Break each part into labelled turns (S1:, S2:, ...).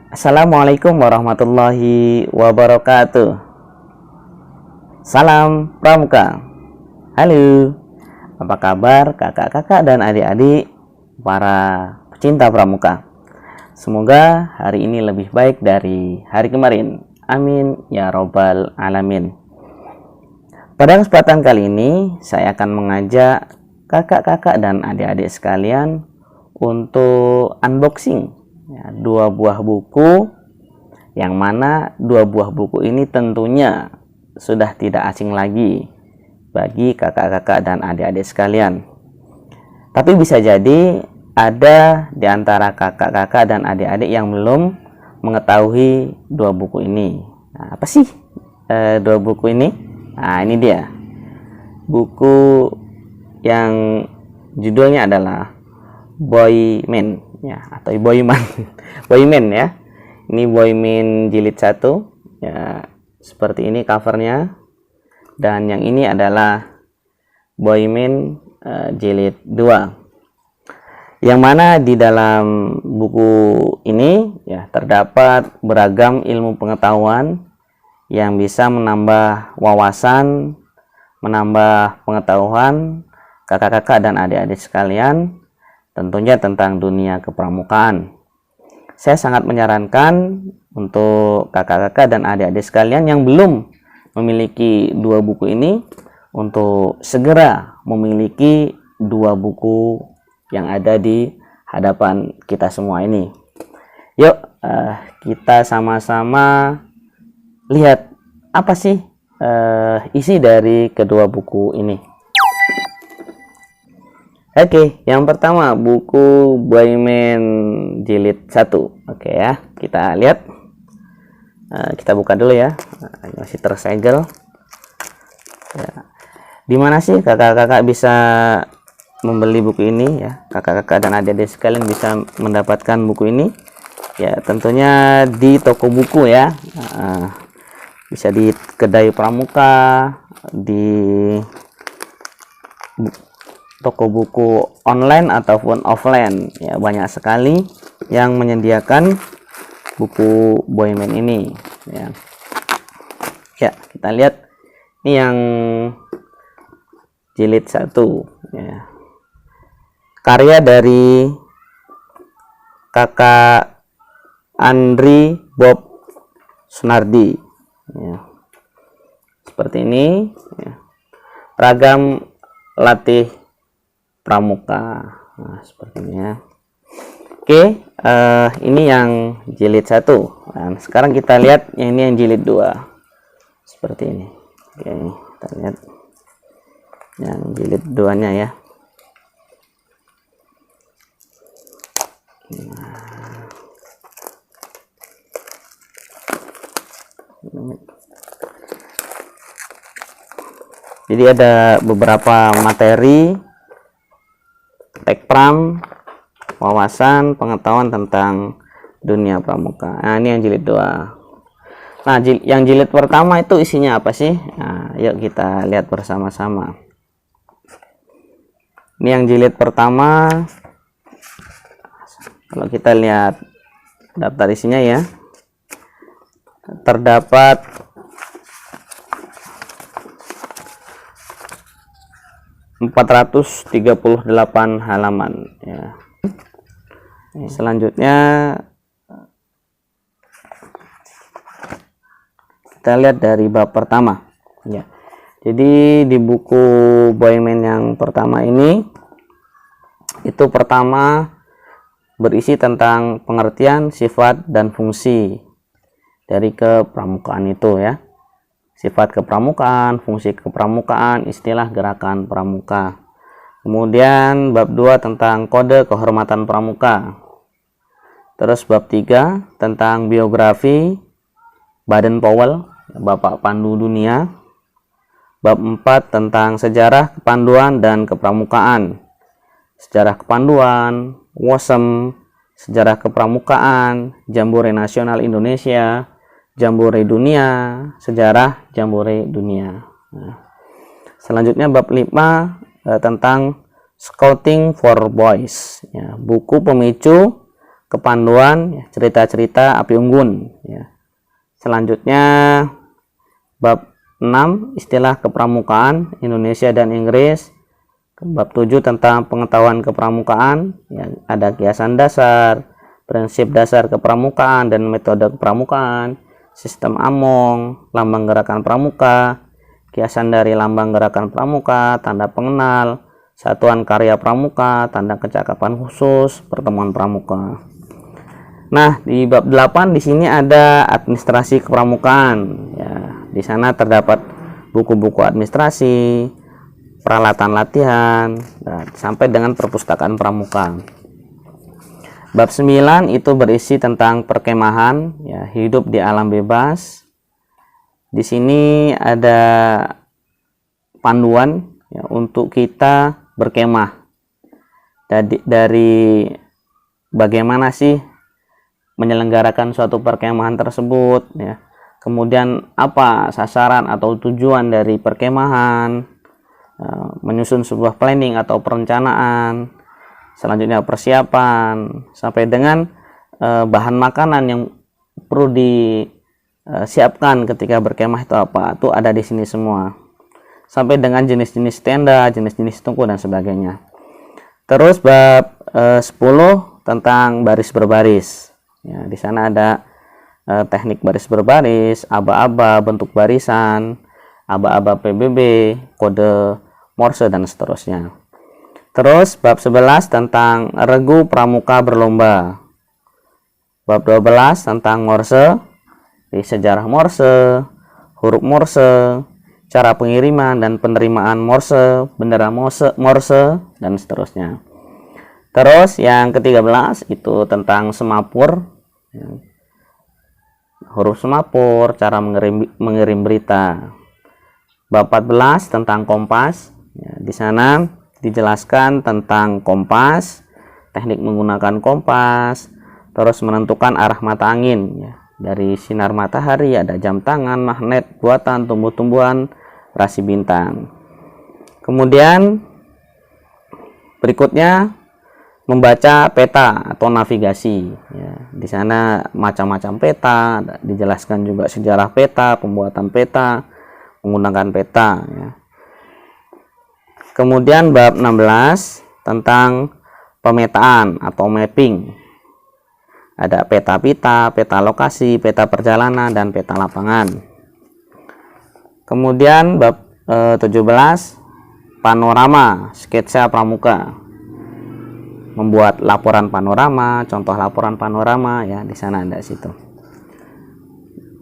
S1: Assalamualaikum warahmatullahi wabarakatuh. Salam Pramuka. Halo, apa kabar kakak-kakak dan adik-adik para pecinta Pramuka? Semoga hari ini lebih baik dari hari kemarin. Amin ya robbal alamin. Pada kesempatan kali ini saya akan mengajak kakak-kakak dan adik-adik sekalian untuk unboxing dua buah buku, yang mana dua buah buku ini tentunya sudah tidak asing lagi bagi kakak-kakak dan adik-adik sekalian. Tapi bisa jadi ada di antara kakak-kakak dan adik-adik yang belum mengetahui dua buku ini. Nah, apa sih dua buku ini? Nah, ini dia buku yang judulnya adalah Boyman ya, atau Boyman. Boyman ya. Ini Boyman jilid 1 ya, seperti ini covernya. Dan yang ini adalah Boyman jilid 2. Yang mana di dalam buku ini ya terdapat beragam ilmu pengetahuan yang bisa menambah wawasan, menambah pengetahuan kakak-kakak dan adik-adik sekalian, tentunya tentang dunia kepramukaan. Saya sangat menyarankan untuk kakak-kakak dan adik-adik sekalian yang belum memiliki dua buku ini untuk segera memiliki dua buku yang ada di hadapan kita semua ini. Yuk kita sama-sama lihat apa sih isi dari kedua buku ini. Oke, yang pertama buku Boyman jilid 1. Oke ya, kita lihat. Kita buka dulu ya. Masih tersegel. Ya. Dimana sih kakak-kakak bisa membeli buku ini ya? Kakak-kakak dan adik-adik sekalian bisa mendapatkan buku ini. Ya, tentunya di toko buku ya. Bisa di kedai pramuka, di toko buku online ataupun offline ya, banyak sekali yang menyediakan buku Boyman ini ya. Ya, kita lihat ini yang jilid 1 ya. Karya dari kakak Andri Bob Sunardi ya. Seperti ini ya. Ragam latih pramuka. Nah, seperti ini ya. Oke, ini yang jilid 1. Nah, sekarang kita lihat yang ini yang jilid 2. Seperti ini. Oke, kita lihat yang jilid 2-nya ya. Jadi ada beberapa materi tekpram, wawasan, pengetahuan tentang dunia pramuka. Nah, ini yang jilid 2. Nah, yang jilid pertama itu isinya apa sih? Nah, yuk kita lihat bersama-sama. Ini yang jilid pertama. Kalau kita lihat daftar isinya ya, terdapat 438 halaman ya. Selanjutnya kita lihat dari bab pertama ya. Jadi di buku Boyman yang pertama ini itu pertama berisi tentang pengertian, sifat dan fungsi dari kepramukaan itu ya. Sifat kepramukaan, fungsi kepramukaan, istilah gerakan pramuka. Kemudian bab 2 tentang kode kehormatan pramuka. Terus bab 3 tentang biografi Baden Powell, Bapak Pandu Dunia. Bab 4 tentang sejarah kepanduan dan kepramukaan. Sejarah kepanduan, WOSM, sejarah kepramukaan, Jambore Nasional Indonesia, Jambore Dunia, sejarah Jambore Dunia. Nah, selanjutnya bab 5 tentang Scouting for Boys ya, buku pemicu kepanduan, cerita-cerita api unggun. Ya. Selanjutnya bab 6 istilah kepramukaan Indonesia dan Inggris. Bab 7 tentang pengetahuan kepramukaan, ya, ada kiasan dasar, prinsip dasar kepramukaan dan metode kepramukaan, sistem Among, lambang gerakan pramuka, kiasan dari lambang gerakan pramuka, tanda pengenal, satuan karya pramuka, tanda kecakapan khusus, pertemuan pramuka. Nah, di bab 8 di sini ada administrasi kepramukaan. Ya, di sana terdapat buku-buku administrasi, peralatan latihan, sampai dengan perpustakaan pramuka. Bab 9 itu berisi tentang perkemahan, ya, hidup di alam bebas. Di sini ada panduan, ya, untuk kita berkemah. Dari bagaimana sih menyelenggarakan suatu perkemahan tersebut, ya. Kemudian apa sasaran atau tujuan dari perkemahan, menyusun sebuah planning atau perencanaan, selanjutnya persiapan, sampai dengan bahan makanan yang perlu disiapkan ketika berkemah itu apa, itu ada di sini semua, sampai dengan jenis-jenis tenda, jenis-jenis tungku dan sebagainya. Terus bab 10 tentang baris berbaris. Ya, di sana ada teknik baris berbaris, aba-aba, bentuk barisan, aba-aba PBB, kode Morse dan seterusnya. Terus bab 11 tentang regu pramuka berlomba. Bab 12 tentang Morse, di sejarah Morse, huruf Morse, cara pengiriman dan penerimaan Morse, bendera Morse dan seterusnya. Terus yang ke-13 itu tentang semapur, ya. Huruf semapur, cara mengirim berita. Bab 14 tentang kompas. Ya, di sana dijelaskan tentang kompas, teknik menggunakan kompas, terus menentukan arah mata angin, ya. Dari sinar matahari, ada jam tangan, magnet, buatan, tumbuh-tumbuhan, rasi bintang. Kemudian berikutnya membaca peta atau navigasi. Ya, di sana macam-macam peta, dijelaskan juga sejarah peta, pembuatan peta, menggunakan peta. Ya. Kemudian bab 16 tentang pemetaan atau mapping. Ada peta pita, peta lokasi, peta perjalanan, dan peta lapangan. Kemudian bab 17 panorama, sketsa pramuka. Membuat laporan panorama, contoh laporan panorama, ya, di sana ada situ.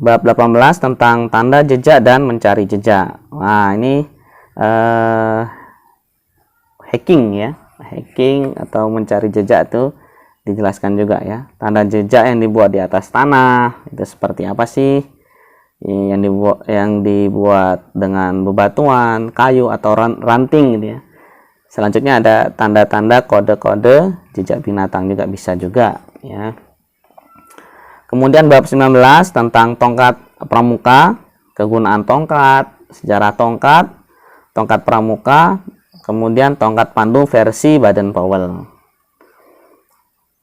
S1: Bab 18 tentang tanda jejak dan mencari jejak. Nah, ini hacking, ya, hacking atau mencari jejak itu dijelaskan juga, ya. Tanda jejak yang dibuat di atas tanah itu seperti apa sih? Yang dibuat dengan bebatuan, kayu atau ranting gitu, ya. Selanjutnya ada tanda-tanda kode-kode jejak binatang juga bisa juga, ya. Kemudian bab 19 tentang tongkat pramuka, kegunaan tongkat, sejarah tongkat, tongkat pramuka, kemudian tongkat pandu versi Baden-Powell.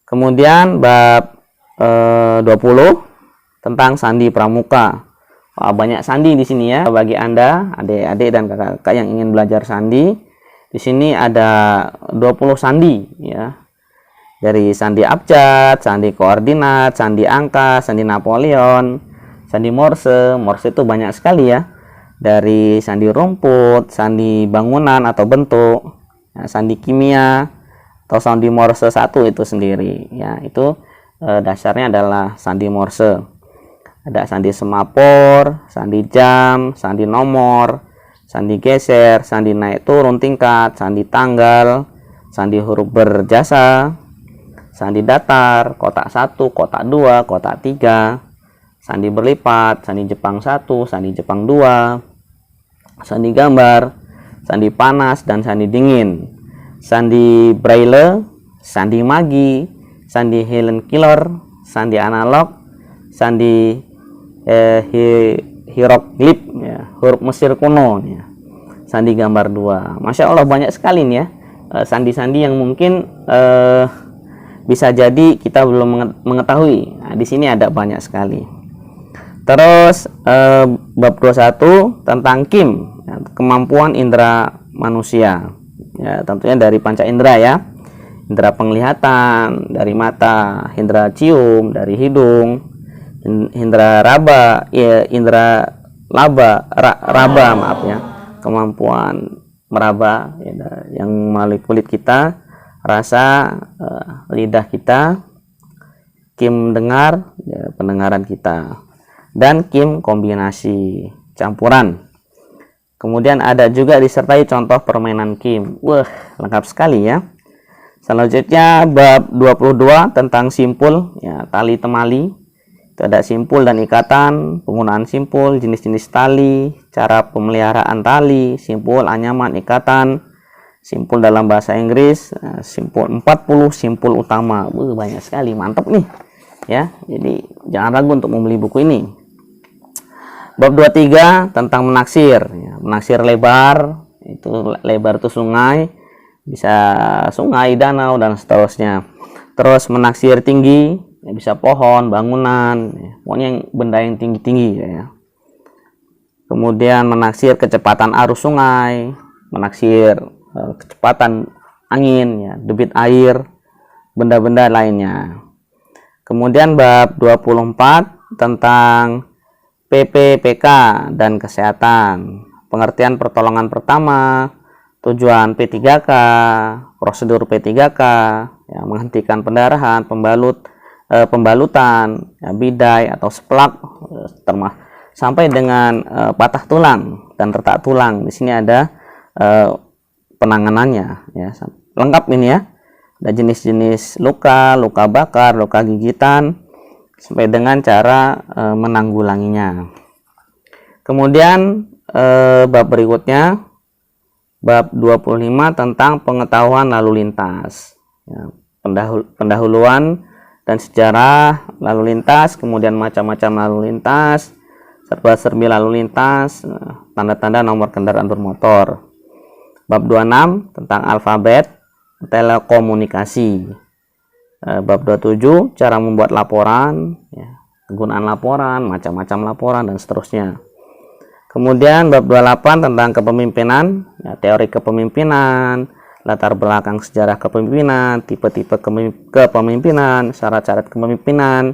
S1: Kemudian bab 20 tentang sandi pramuka. Wah, banyak sandi di sini, ya. Bagi Anda, adik-adik dan kakak-kakak yang ingin belajar sandi, di sini ada 20 sandi, ya. Dari sandi abjad, sandi koordinat, sandi angka, sandi Napoleon, sandi Morse. Morse itu banyak sekali, ya. Dari sandi rumput, sandi bangunan atau bentuk, ya, sandi kimia atau sandi Morse 1 itu sendiri, ya. Itu dasarnya adalah sandi Morse. Ada sandi semapur, sandi jam, sandi nomor, sandi geser, sandi naik turun tingkat, sandi tanggal, sandi huruf berjasa, sandi datar, kotak 1, kotak 2, kotak 3, sandi berlipat, sandi Jepang 1, sandi Jepang 2, sandi gambar, sandi panas, dan sandi dingin, sandi braille, sandi magi, sandi Helen Keller, sandi analog, sandi hieroglif, ya, huruf Mesir kuno, ya. Sandi gambar 2. Masya Allah banyak sekali nih, ya, sandi-sandi yang mungkin bisa jadi kita belum mengetahui. Nah, di sini ada banyak sekali. Terus bab 21 tentang kim, ya, kemampuan indera manusia. Ya, tentunya dari panca indera ya. Indera penglihatan dari mata, indera cium dari hidung, indera raba, ya, indera raba maaf ya, kemampuan meraba ya, yang melalui kulit kita, rasa, lidah kita, kim dengar, ya, pendengaran kita, dan kim kombinasi campuran. Kemudian ada juga disertai contoh permainan kim. Wah, lengkap sekali ya. Selanjutnya bab 22 tentang simpul, ya, tali temali. Itu ada simpul dan ikatan, penggunaan simpul, jenis-jenis tali, cara pemeliharaan tali, simpul, anyaman, ikatan, simpul dalam bahasa Inggris, simpul 40 simpul utama. Banyak sekali, mantap nih. Ya, jadi jangan ragu untuk membeli buku ini. Bab 23 tentang menaksir, ya, menaksir lebar, itu lebar itu sungai, bisa sungai, danau, dan seterusnya. Terus menaksir tinggi, ya, bisa pohon, bangunan, ya, pokoknya benda yang tinggi-tinggi ya. Kemudian menaksir kecepatan arus sungai, menaksir kecepatan angin, ya, debit air, benda-benda lainnya. Kemudian bab 24 tentang PPPK dan kesehatan, pengertian pertolongan pertama, tujuan P3K, prosedur P3K, ya, menghentikan pendarahan, pembalutan, ya, bidai atau seplak, sampai dengan patah tulang dan retak tulang. Di sini ada penanganannya, ya, lengkap ini ya. Ada jenis-jenis luka, luka bakar, luka gigitan, sampai dengan cara menanggulanginya. Kemudian bab berikutnya, bab 25 tentang pengetahuan lalu lintas, ya, pendahuluan dan sejarah lalu lintas, kemudian macam-macam lalu lintas, serba-serbi lalu lintas, tanda-tanda nomor kendaraan bermotor. Bab 26 tentang alfabet telekomunikasi. Bab 27 cara membuat laporan, ya, kegunaan laporan, macam-macam laporan, dan seterusnya. Kemudian bab 28 tentang kepemimpinan, ya, teori kepemimpinan, latar belakang sejarah kepemimpinan, tipe-tipe kepemimpinan, syarat-syarat kepemimpinan,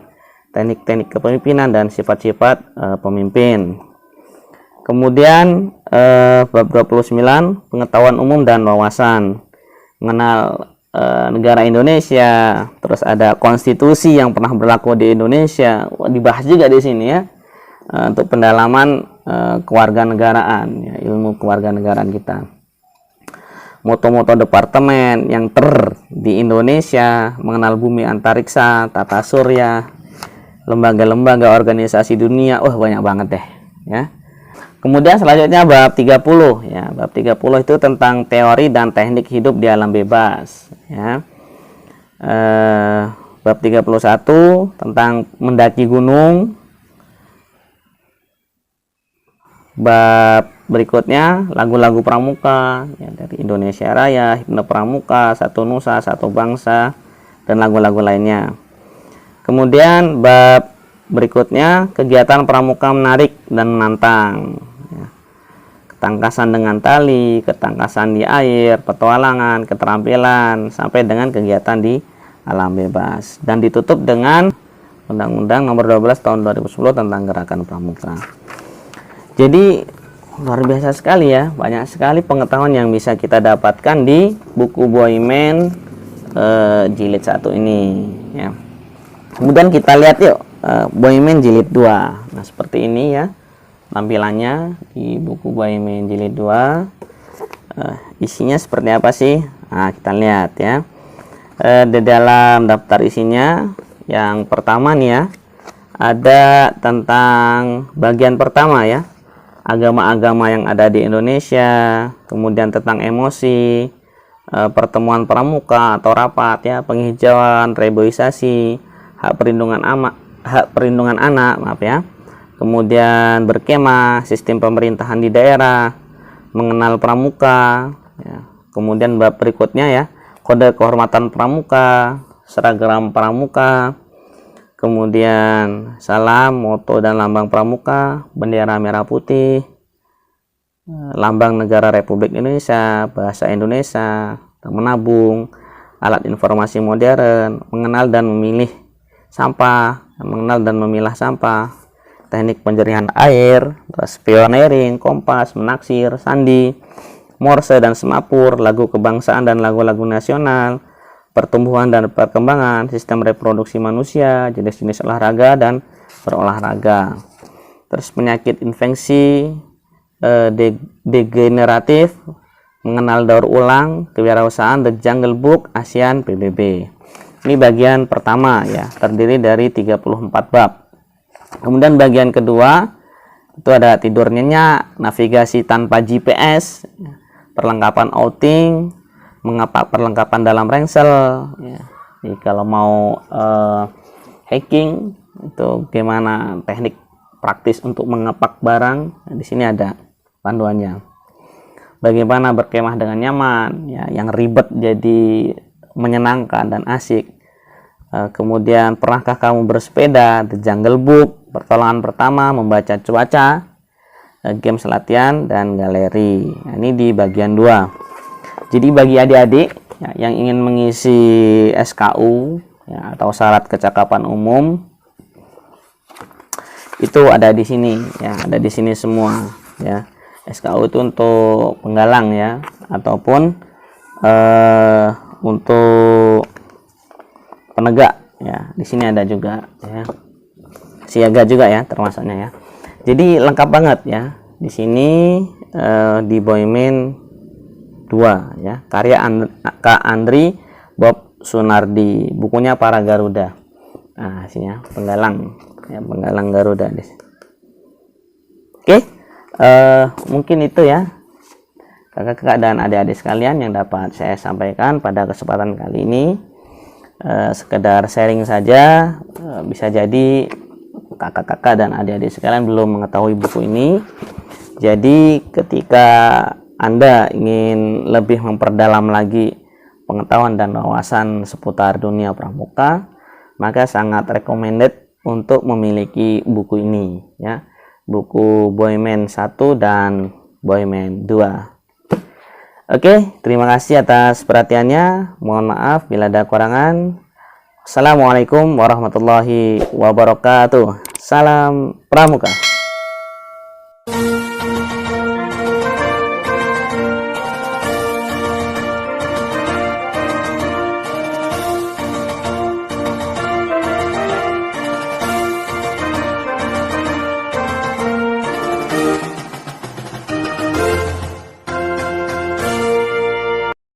S1: teknik-teknik kepemimpinan, dan sifat-sifat pemimpin. Kemudian bab 29 pengetahuan umum dan wawasan, mengenal negara Indonesia, terus ada konstitusi yang pernah berlaku di Indonesia. Dibahas juga di sini ya, untuk pendalaman kewarganegaraan, ya, ilmu kewarganegaraan kita. Moto-moto departemen yang di Indonesia, mengenal bumi antariksa, tata surya, lembaga-lembaga organisasi dunia. Banyak banget deh ya. Kemudian selanjutnya bab 30 ya. Bab 30 itu tentang teori dan teknik hidup di alam bebas ya. Bab 31 tentang mendaki gunung. Bab berikutnya lagu-lagu pramuka, ya, dari Indonesia Raya, Himne Pramuka, Satu Nusa, Satu Bangsa, dan lagu-lagu lainnya. Kemudian bab berikutnya kegiatan pramuka menarik dan menantang, ya. Ketangkasan dengan tali, ketangkasan di air, petualangan, keterampilan, sampai dengan kegiatan di alam bebas, dan ditutup dengan Undang-Undang Nomor 12 Tahun 2010 tentang Gerakan Pramuka. Jadi luar biasa sekali ya, banyak sekali pengetahuan yang bisa kita dapatkan di buku Boyman jilid 1 ini ya. Kemudian kita lihat yuk Boyman jilid 2. Nah, seperti ini ya tampilannya di buku Boyman jilid 2. Isinya seperti apa sih? Nah, kita lihat ya. Di dalam daftar isinya yang pertama nih ya, ada tentang bagian pertama ya, agama-agama yang ada di Indonesia, kemudian tentang emosi, pertemuan pramuka atau rapat ya, penghijauan, reboisasi, hak perlindungan anak, maaf ya. Kemudian berkemah, sistem pemerintahan di daerah, mengenal pramuka ya. Kemudian bab berikutnya ya, kode kehormatan pramuka, seragam pramuka, kemudian salam, moto dan lambang pramuka, bendera merah putih, lambang negara Republik Indonesia, bahasa Indonesia, menabung, alat informasi modern, mengenal dan memilih sampah, mengenal dan memilah sampah, teknik penjerihan air, terus pioneering, kompas, menaksir, sandi, morse dan semapur, lagu kebangsaan dan lagu-lagu nasional, pertumbuhan dan perkembangan, sistem reproduksi manusia, jenis-jenis olahraga dan berolahraga. Terus penyakit infeksi degeneratif, mengenal daur ulang, kewirausahaan, The Jungle Book, ASEAN, PBB. Ini bagian pertama ya, terdiri dari 34 bab. Kemudian bagian kedua itu ada tidur nyenyak, navigasi tanpa GPS, perlengkapan outing, mengapa perlengkapan dalam ransel ya. Jadi kalau mau hacking itu gimana teknik praktis untuk mengepak barang, nah, di sini ada panduannya. Bagaimana berkemah dengan nyaman ya, yang ribet jadi menyenangkan dan asik. Kemudian pernahkah kamu bersepeda, The Jungle Book, pertolongan pertama, membaca cuaca, games latihan dan galeri. Nah, ini di bagian 2. Jadi bagi adik-adik ya, yang ingin mengisi SKU ya, atau syarat kecakapan umum, itu ada di sini ya, ada di sini semua ya. SKU itu untuk penggalang ya, ataupun untuk penegak ya. Di sini ada juga ya, siaga juga ya termasuknya ya. Jadi lengkap banget ya. Di sini di Boymin 2 ya, karya Kak Andri Bob Sunardi, bukunya Para Garuda. Nah, sini penggalang ya, penggalang Garuda. Oke, mungkin itu ya kakak-kakak dan adik-adik sekalian yang dapat saya sampaikan pada kesempatan kali ini. Sekedar sharing saja, bisa jadi kakak-kakak dan adik-adik sekalian belum mengetahui buku ini. Jadi ketika Anda ingin lebih memperdalam lagi pengetahuan dan wawasan seputar dunia pramuka, maka sangat recommended untuk memiliki buku ini ya, buku Boymin 1 dan Boymin 2. Oke, terima kasih atas perhatiannya. Mohon maaf bila ada kekurangan. Assalamualaikum warahmatullahi wabarakatuh. Salam Pramuka.